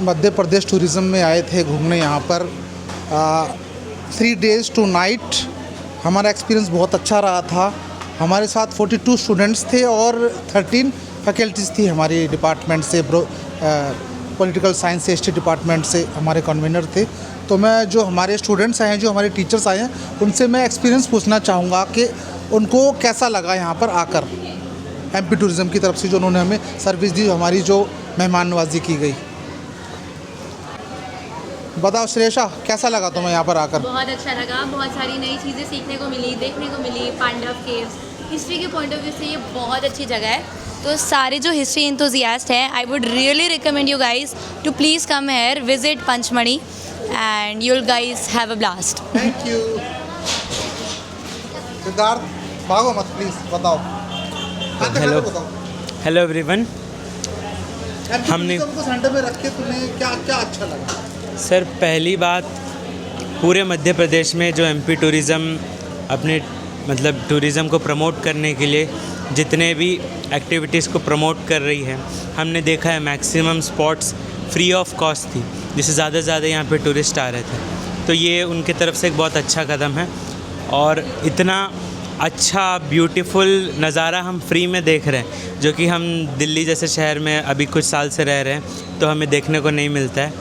Madhya Pradesh tourism में आए थे घूमने यहाँ पर 3 days 2 night। हमारा एक्सपीरियंस बहुत अच्छा रहा था। हमारे साथ 42 स्टूडेंट्स थे और 13 फैकल्टीज़ थी हमारी डिपार्टमेंट से, पॉलिटिकल साइंस से, हिस्ट्री डिपार्टमेंट से हमारे कन्वीनर थे। तो मैं जो हमारे स्टूडेंट्स आए हैं, जो हमारे टीचर्स आए हैं, उनसे मैं एक्सपीरियंस पूछना चाहूँगा कि उनको कैसा लगा यहाँ पर आकर। एमपी टूरिज़्म की तरफ से जो उन्होंने हमें सर्विस दी, हमारी जो मेहमान नवाजी की गई। बताओ श्रेषा, कैसा लगा तुम्हें यहाँ पर आकर? बहुत अच्छा लगा, बहुत सारी नई चीज़ें सीखने को मिली, देखने को मिली। पांडव केव्स हिस्ट्री के पॉइंट ऑफ व्यू से ये बहुत अच्छी जगह है। तो सारे जो हिस्ट्री इंथुजियास्ट हैं, I would really recommend you guys to please come here, visit Pachmarhi and you'll guys have a blast. Thank you. Siddharth, भागो मत प्लीज़, बताओ। Hello hello everyone. हमने हमको सेंटर में रख के तुम्हें क्या क्या अच्छा लगा? सर, पहली बात, पूरे मध्य प्रदेश में जो एमपी टूरिज़्म अपने मतलब टूरिज़्म को प्रमोट करने के लिए जितने भी एक्टिविटीज़ को प्रमोट कर रही है, हमने देखा है maximum spots free of cost थी, जिससे ज़्यादा से ज़्यादा यहाँ पे टूरिस्ट आ रहे थे। तो ये उनके तरफ से एक बहुत अच्छा कदम है और इतना अच्छा ब्यूटीफुल नज़ारा हम फ्री में देख रहे हैं, जो कि हम दिल्ली जैसे शहर में अभी कुछ साल से रह रहे हैं तो हमें देखने को नहीं मिलता है।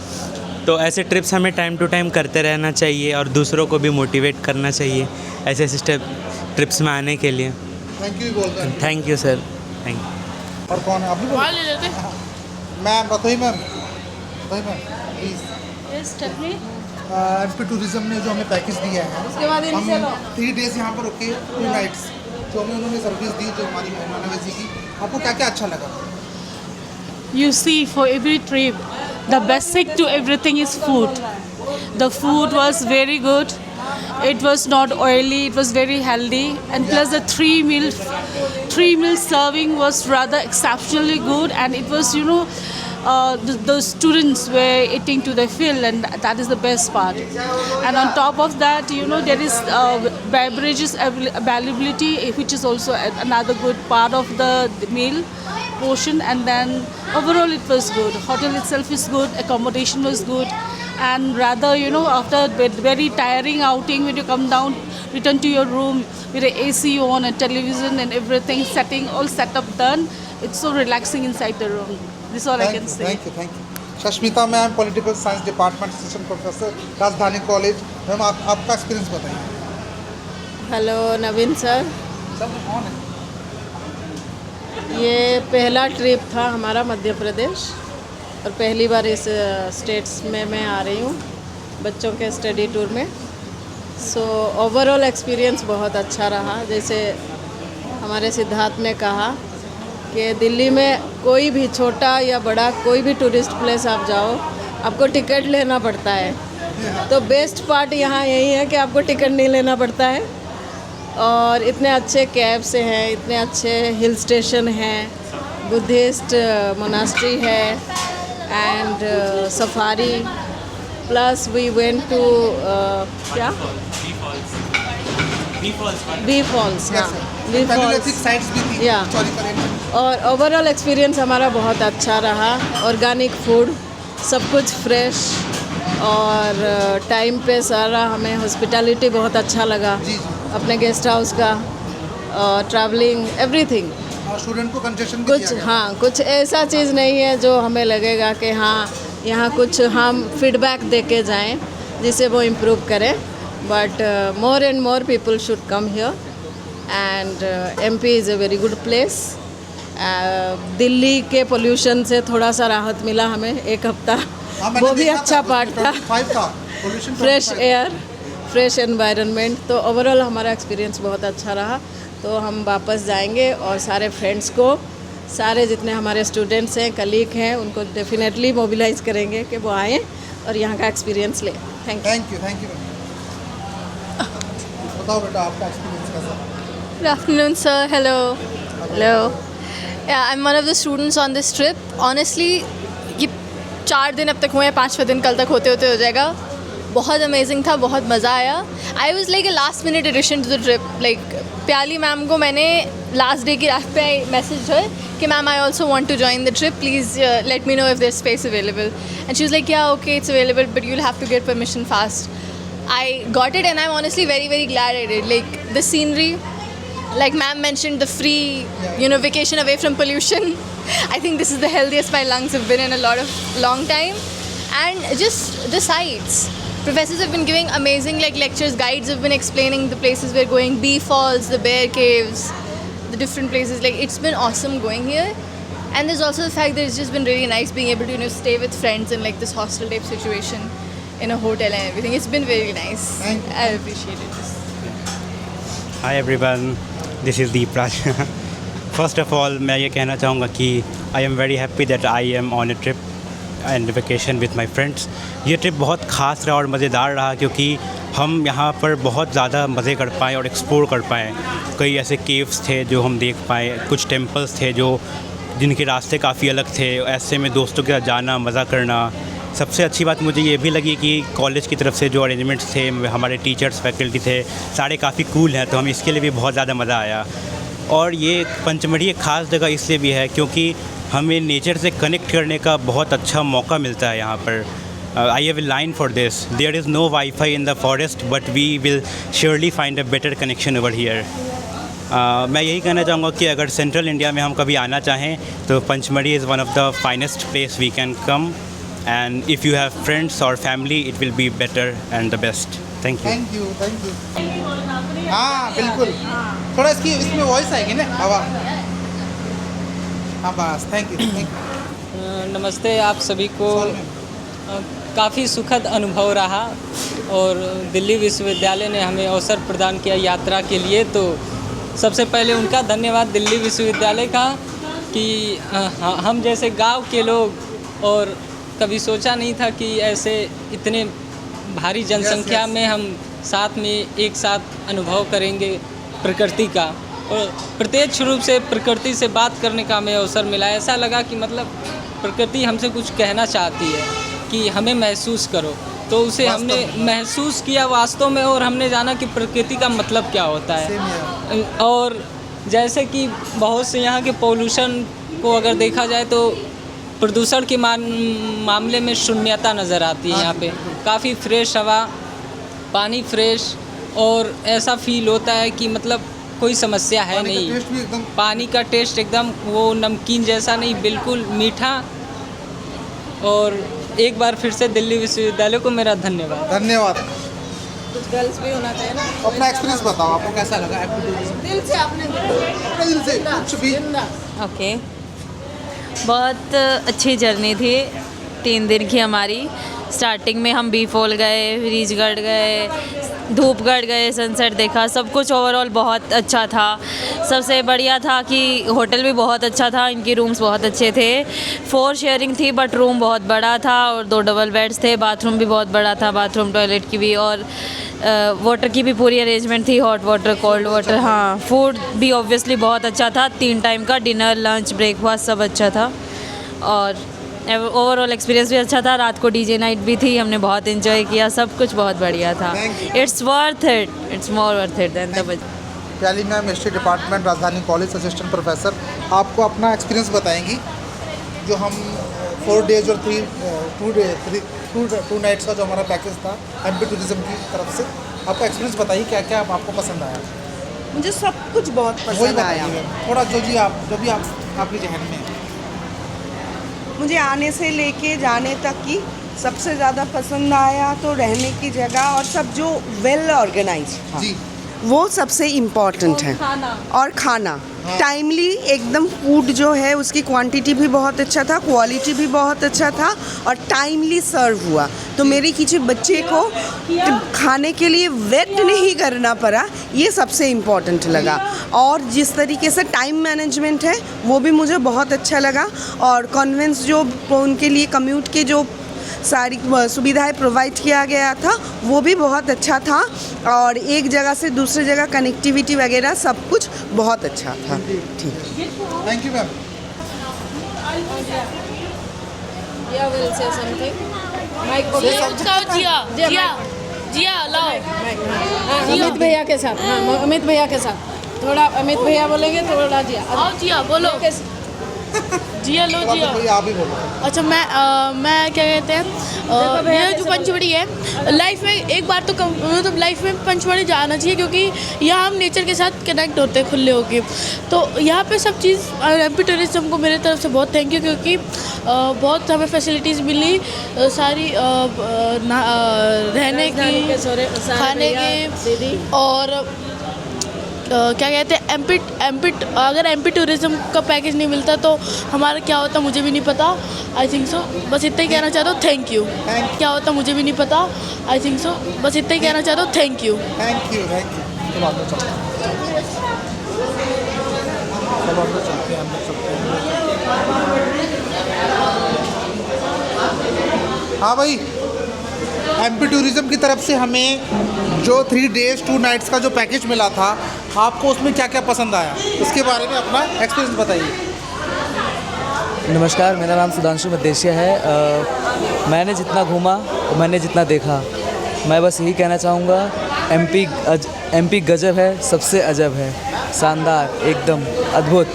तो ऐसे ट्रिप्स हमें टाइम टू टाइम करते रहना चाहिए और दूसरों को भी मोटिवेट करना चाहिए ऐसे ऐसे ट्रिप्स में आने के लिए। थैंक यू बोलते हैं। Thank you sir, thank you. और कौन है? आप भी ले लेते। मैम, बताइए मैम, प्लीज़। एमपी टूरिज़्म ने जो हमें पैकेज दिया है, उसके बाद हम 3 days यहाँ पर रुके, 2 nights, जो हमें उन्होंने सर्विस दी, जो हमारी मेहमान नवाजी की, आपको क्या क्या अच्छा लगा? You see, for every trip, the basic to everything is food. The food was very good. It was not oily. It was very healthy, and plus the 3 meal serving was rather exceptionally good. And it was, the students were eating to their fill, and that is the best part. And on top of that, there is beverages availability, which is also another good part of the meal portion. And then overall it was good. Hotel itself is good, accommodation was good, and rather after a very tiring outing, when you come down, return to your room with the AC on and television and everything setting all set up done, it's so relaxing inside the room. This is all I can say. Thank you. Shashmita ma'am, political science department assistant professor, Rajdhani college. Ma'am, आपका experience बताइए। Hello Naveen sir, सब कौन है? ये पहला trip था हमारा मध्य प्रदेश और पहली बार इस स्टेट्स में मैं आ रही हूँ बच्चों के स्टडी टूर में। सो ओवरऑल एक्सपीरियंस बहुत अच्छा रहा। जैसे हमारे सिद्धार्थ ने कहा कि दिल्ली में कोई भी छोटा या बड़ा कोई भी टूरिस्ट प्लेस आप जाओ, आपको टिकट लेना पड़ता है। तो बेस्ट पार्ट यहाँ यही है कि आपको टिकट नहीं लेना पड़ता है और इतने अच्छे कैब्स हैं, इतने अच्छे हिल स्टेशन हैं, बुद्धिस्ट मोनास्ट्री है and safari, plus we went to क्या बी फॉल्स, हाँ बी फॉल्स या। और ओवरऑल एक्सपीरियंस हमारा बहुत अच्छा रहा। ऑर्गेनिक फूड, सब कुछ फ्रेश और टाइम पे सारा, हमें हॉस्पिटैलिटी बहुत अच्छा लगा अपने गेस्ट हाउस का, ट्रैवलिंग एवरीथिंग। स्टूडेंट को कंसेशन कुछ हाँ, कुछ ऐसा चीज़ नहीं है जो हमें लगेगा कि हाँ यहाँ कुछ हम फीडबैक दे के जाएँ जिससे वो इम्प्रूव करें। But more and more people should come here and MP is a very good place. Delhi के पोल्यूशन से थोड़ा सा राहत मिला हमें 1 हफ्ता, वो भी अच्छा पार्ट था। Fresh air, fresh environment. तो ओवरऑल हमारा एक्सपीरियंस बहुत अच्छा रहा। तो हम वापस जाएंगे और सारे फ्रेंड्स को, सारे जितने हमारे स्टूडेंट्स हैं, कलीग हैं, उनको डेफिनेटली मोबिलाइज करेंगे कि वो आएँ और यहाँ का एक्सपीरियंस लें। Thank you. बताओ बेटा, आपका एक्सपीरियंस कैसा? Good afternoon, sir. Hello. Hello. Yeah, I'm one of the students on this trip. Honestly, ये 4 दिन अब तक हुए हैं, 5वां दिन कल तक होते होते हो जाएगा। बहुत अमेजिंग था, बहुत मज़ा आया। I was like a last minute addition to the trip. Like प्याली मैम को मैंने लास्ट डे की रात पे मैसेज है कि ma'am I also want to join the trip, please let me know if there space available. And she was like yeah okay it's available but you will have to get permission fast. I got it and I'm honestly very very glad I did. Like the scenery, like ma'am mentioned, the free, you know, vacation away from pollution. I think this is the healthiest my lungs have been in a long time. And just the sights. Professors have been giving amazing like lectures, guides have been explaining the places we're going, Bee Falls, the Bear Caves, the different places. Like it's been awesome going here. And there's also the fact that it's just been really nice being able to, you know, stay with friends in like this hostel type situation in a hotel and everything. It's been very nice. I appreciate it. Hi everyone, this is Deep Raj. First of all, मैं ये कहना चाहूँगा कि I am very happy that I am on a trip and vacation with my friends. ये trip बहुत ख़ास रहा और मज़ेदार रहा क्योंकि हम यहाँ पर बहुत ज़्यादा मज़े कर पाए और एक्सप्लोर कर पाए. कई ऐसे केव्स थे जो हम देख पाए, कुछ टेम्पल्स थे जो जिनके रास्ते काफ़ी अलग थे. ऐसे में दोस्तों के साथ जाना, मज़ा करना. सबसे अच्छी बात मुझे ये भी लगी कि कॉलेज की तरफ से जो अरेंजमेंट्स थे, हमारे टीचर्स फैकल्टी थे, सारे काफ़ी कूल हैं, तो हमें इसके लिए भी बहुत ज़्यादा मज़ा आया. और ये पंचमढ़ी एक ख़ास जगह इसलिए भी है क्योंकि हमें नेचर से कनेक्ट करने का बहुत अच्छा मौका मिलता है यहाँ पर. I have a line for this, there is no wifi in the forest but we will surely find a better connection over here. मैं यही कहना चाहूँगा कि अगर सेंट्रल इंडिया में हम कभी आना चाहें तो Pachmarhi is one of the finest place we can come. And if you have friends or family, it will be better and the best. Thank you. Thank you. हाँ बिल्कुल, थोड़ा इसमें वॉइस आएगी ना हवा. हाँ बस, थैंक यू. नमस्ते आप सभी को. काफ़ी सुखद अनुभव रहा और दिल्ली विश्वविद्यालय ने हमें अवसर प्रदान किया यात्रा के लिए, तो सबसे पहले उनका धन्यवाद दिल्ली विश्वविद्यालय का कि हम जैसे गांव के लोग और कभी सोचा नहीं था कि ऐसे इतने भारी जनसंख्या में हम साथ में एक साथ अनुभव करेंगे प्रकृति का, और प्रत्यक्ष रूप से प्रकृति से बात करने का हमें अवसर मिला. ऐसा लगा कि मतलब प्रकृति हमसे कुछ कहना चाहती है कि हमें महसूस करो, तो उसे हमने महसूस किया वास्तव में, और हमने जाना कि प्रकृति का मतलब क्या होता है. और जैसे कि बहुत से यहाँ के पॉल्यूशन को अगर देखा जाए तो प्रदूषण के मामले में शून्यता नज़र आती है. यहाँ पे काफ़ी फ्रेश हवा, पानी फ्रेश, और ऐसा फील होता है कि मतलब कोई समस्या है नहीं. पानी का टेस्ट एकदम वो नमकीन जैसा नहीं, बिल्कुल मीठा. और एक बार फिर से दिल्ली विश्वविद्यालय को मेरा धन्यवाद. कुछ गर्ल्स भी होना चाहिए ना. अपना एक्सपीरियंस बताओ, आपको कैसा लगा? दिल से आपने दिल से कुछ भी. ओके, बहुत अच्छी जर्नी थी 3 दिन की हमारी. स्टार्टिंग में हम बी फॉल गए, रीजगढ़ गए, धूपगढ़ गए, सनसेट देखा, सब कुछ ओवरऑल बहुत अच्छा था. सबसे बढ़िया था कि होटल भी बहुत अच्छा था, इनके रूम्स बहुत अच्छे थे. 4 शेयरिंग थी बट रूम बहुत बड़ा था और 2 डबल बेड्स थे. बाथरूम भी बहुत बड़ा था, बाथरूम टॉयलेट की भी, और वाटर की भी पूरी अरेंजमेंट थी, हॉट वाटर, कोल्ड वाटर. हाँ, फूड भी ऑब्वियसली बहुत अच्छा था. 3 टाइम का डिनर, लंच, ब्रेकफास्ट सब अच्छा था. और ओवरऑल एक्सपीरियंस भी अच्छा था. रात को डीजे नाइट भी थी, हमने बहुत एंजॉय किया. सब कुछ बहुत बढ़िया था. It's worth it, it's more worth it than the budget. Pyali ma'am, history department, Rajdhani college, assistant professor, आपको अपना एक्सपीरियंस बताएंगी. जो हम 4 डेज और 2 नाइट्स का जो हमारा पैकेज था एमपी टूरिज्म की तरफ से, आपका एक्सपीरियंस बताइए, क्या क्या आपको पसंद आया? मुझे सब कुछ बहुत पसंद आया. थोड़ा जो भी आपके जहन में. मुझे आने से लेके जाने तक की सबसे ज़्यादा पसंद आया तो रहने की जगह और सब जो वेल ऑर्गेनाइज, जी, वो सबसे इम्पॉर्टेंट है. और खाना टाइमली एकदम. फूड जो है उसकी क्वांटिटी भी बहुत अच्छा था, क्वालिटी भी बहुत अच्छा था, और टाइमली सर्व हुआ. तो मेरे किसी बच्चे को खाने के लिए वेट नहीं करना पड़ा, ये सबसे इम्पॉर्टेंट लगा. और जिस तरीके से टाइम मैनेजमेंट है वो भी मुझे बहुत अच्छा लगा. और कॉन्वेंट्स जो उनके लिए कम्यूट के जो सारी सुविधाएं प्रोवाइड किया गया था वो भी बहुत अच्छा था. और एक जगह से दूसरी जगह कनेक्टिविटी वगैरह सब कुछ बहुत अच्छा था. ठीक, थैंक यू मैम. या विल से समथिंग. जिया लाओ. अमित भैया के साथ. हाँ, अमित भैया के साथ. थोड़ा अमित भैया बोलेंगे, थोड़ा जिया। आओ जिया बोलो। जिया लो जिया। आप ही बोलो। अच्छा मैं क्या कहते हैं ये जो पंचवड़ी है लाइफ में एक बार तो मतलब लाइफ में पंचवड़ी जाना चाहिए, क्योंकि यहाँ हम नेचर के साथ कनेक्ट होते हैं खुले होके। तो यहाँ पे सब चीज़ एमपी टूरिज्म को मेरे तरफ से बहुत थैंक यू, क्योंकि बहुत हमें फैसिलिटीज़ मिली सारी रहने की, खाने की, और क्या कहते हैं अगर एमपी टूरिज्म का पैकेज नहीं मिलता तो हमारा क्या होता मुझे भी नहीं पता। आई थिंक सो बस इतना ही कहना चाहता हूँ, थैंक यू। क्या होता मुझे भी नहीं पता। आई थिंक सो बस इतना ही कहना चाहता हूँ, थैंक यू। Thank you. हाँ भाई, एमपी टूरिज्म की तरफ से हमें जो 3 days 2 nights का जो पैकेज मिला था, आपको उसमें क्या क्या पसंद आया, उसके बारे में अपना एक्सपीरियंस बताइए। नमस्कार, मेरा नाम सुधांशु मदेशिया है। मैंने जितना घूमा, मैंने जितना देखा, मैं बस यही कहना चाहूँगा, एमपी गजब है, सबसे अजब है, शानदार, एकदम अद्भुत।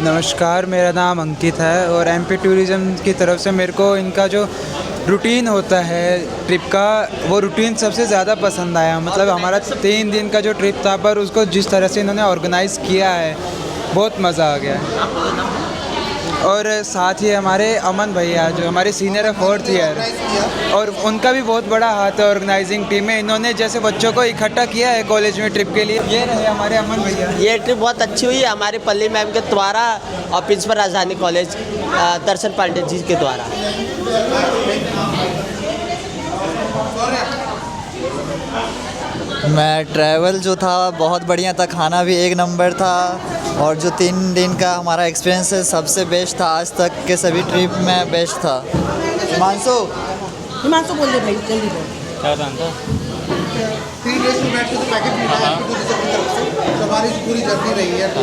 नमस्कार, मेरा नाम अंकित है और एमपी टूरिज़्म की तरफ से मेरे को इनका जो रूटीन होता है ट्रिप का, वो रूटीन सबसे ज़्यादा पसंद आया। मतलब हमारा 3 दिन का जो ट्रिप था, पर उसको जिस तरह से इन्होंने ऑर्गेनाइज़ किया है, बहुत मज़ा आ गया है। और साथ ही हमारे अमन भैया जो हमारे सीनियर है 4th ईयर, और उनका भी बहुत बड़ा हाथ है ऑर्गेनाइजिंग टीम में। इन्होंने जैसे बच्चों को इकट्ठा किया है कॉलेज में ट्रिप के लिए। ये रहे हमारे अमन भैया। ये ट्रिप बहुत अच्छी हुई है हमारे पल्ली मैम के द्वारा और प्रिंसिपल राजधानी कॉलेज दर्शन पांडे जी के द्वारा। मैं ट्रैवल जो था बहुत बढ़िया था, खाना भी एक नंबर था, और जो 3 दिन का हमारा एक्सपीरियंस है सबसे बेस्ट था, आज तक के सभी ट्रिप में बेस्ट था। हिमांशु बोल दे भाई, जल्दी बोल। क्या था 3 days 2 nights का जो पैकेज मिला है टूरिज्म की तरफ से, तो हमारी जो पूरी जर्नी रही है, तो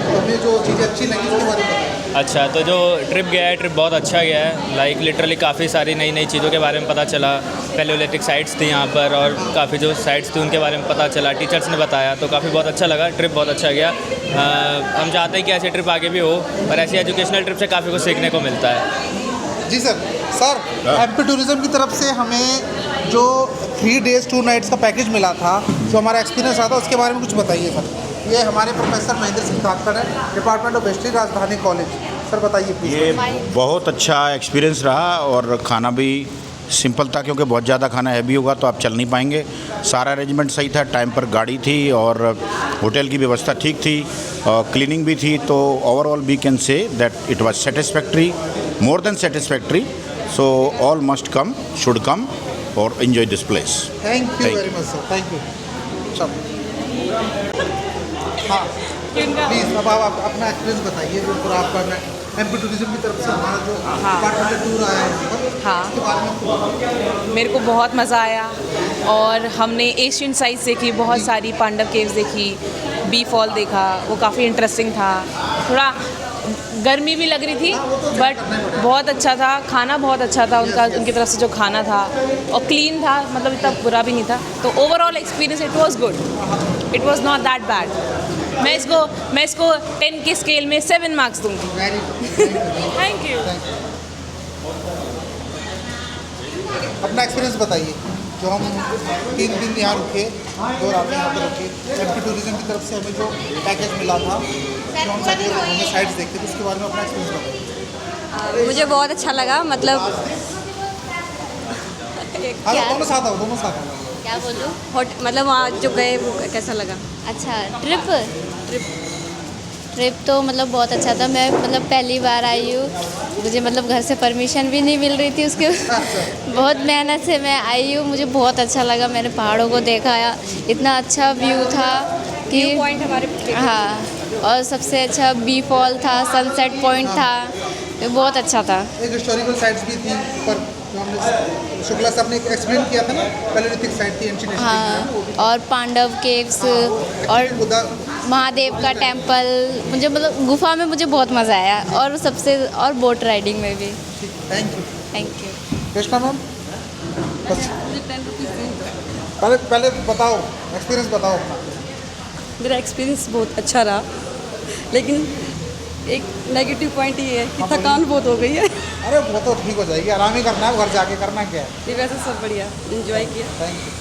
हमें जो चीज़ें अच्छी लगी उसके बारे में बताइए। अच्छा, तो जो ट्रिप गया है, ट्रिप बहुत अच्छा गया है। लाइक लिटरली काफ़ी सारी नई नई चीज़ों के बारे में पता चला। पैलियोलिथिक साइट्स थी यहाँ पर, और काफ़ी जो साइट्स थी उनके बारे में पता चला, टीचर्स ने बताया, तो काफ़ी बहुत अच्छा लगा। ट्रिप बहुत अच्छा गया। हम चाहते हैं कि ऐसी ट्रिप आगे भी हो, और ऐसी एजुकेशनल ट्रिप से काफ़ी कुछ सीखने को मिलता है। जी सर एमपी टूरिज्म की तरफ से हमें जो 3 days 2 nights का पैकेज मिला था, जो हमारा एक्सपीरियंस रहा था, उसके बारे में कुछ बताइए सर। ये हमारे प्रोफेसर महेंद्र सिंह धाकड़ है, डिपार्टमेंट ऑफ हिस्ट्री, राजधानी कॉलेज। सर बताइए प्लीज़। ये बहुत अच्छा एक्सपीरियंस रहा, और खाना भी सिंपल था, क्योंकि बहुत ज़्यादा खाना हैवी होगा तो आप चल नहीं पाएंगे। सारा अरेंजमेंट सही था, टाइम पर गाड़ी थी, और होटल की व्यवस्था ठीक थी, क्लीनिंग भी थी। तो overall we can say that it was satisfactory, more than satisfactory. So all must come, should come और enjoy this place. Thank you very much sir, thank you. हाँ प्लीज़, अब आप अपना एक्सपीरियंस बताइए, जो पूरा आपका एमपी टूरिज्म की तरफ से हमारा जो डिपार्टमेंट टूर आया है। हाँ, उसके बारे में मेरे को बहुत मज़ा आया, और हमने एशियन साइट्स देखी, बहुत सारी पांडव केव्स देखी, बी फॉल देखा, वो काफ़ी इंटरेस्टिंग था। थोड़ा गर्मी भी लग रही थी, बट बहुत अच्छा था। खाना बहुत अच्छा था उनकी तरफ से जो खाना था, और क्लीन था, मतलब इतना बुरा भी नहीं था। तो overall experience it was good, it was not that bad. मैं इसको 10 के स्केल में 7 मार्क्स दूंगी। Thank you. अपना एक्सपीरियंस बताइए। जो हम 3 दिन यहाँ रुके, 2 रातें यहाँ पर रुके, एमपी टूरिज्म की तरफ से हमें जो पैकेज मिला था, जो हम हमने साइट्स देखे थे, उसके बारे में अपना एक्सपीरियंस बताइए। मुझे बहुत अच्छा लगा, मतलब दोनों साथ आओ, दोनों साथ आओ। क्या बोलूँ, मतलब वहाँ जो गए वो कैसा लगा? अच्छा, ट्रिप तो मतलब बहुत अच्छा था। मैं मतलब पहली बार आई हूँ, मुझे मतलब घर से परमिशन भी नहीं मिल रही थी, उसके बहुत मेहनत से मैं आई हूँ। मुझे बहुत अच्छा लगा, मैंने पहाड़ों को देखा, इतना अच्छा व्यू था कि पॉइंट हमारे। हाँ, और सबसे अच्छा बी फॉल था, सनसेट पॉइंट था, बहुत अच्छा था। एक हिस्टोरिकल साइट्स भी थी, पर जो हमने शुक्ला साहब ने एक्सप्लेन किया था ना, पैलियोलिथिक साइट थी, एंशिएंट हिस्ट्री। हाँ, और पांडव केव्स और महादेव का टेम्पल, मुझे मतलब गुफा में मुझे बहुत मज़ा आया, और सबसे और बोट राइडिंग में भी। Thank you. Thank you. Krishna ma'am, पहले पहले बताओ, एक्सपीरियंस बताओ अपना। मेरा एक्सपीरियंस बहुत अच्छा रहा, लेकिन एक नेगेटिव पॉइंट ये है कि थकान बहुत हो गई है। अरे वो तो ठीक हो जाएगी, आराम ही करना है, घर जाके करना क्या है। ये वैसे सब बढ़िया, एंजॉय किया। Thank you.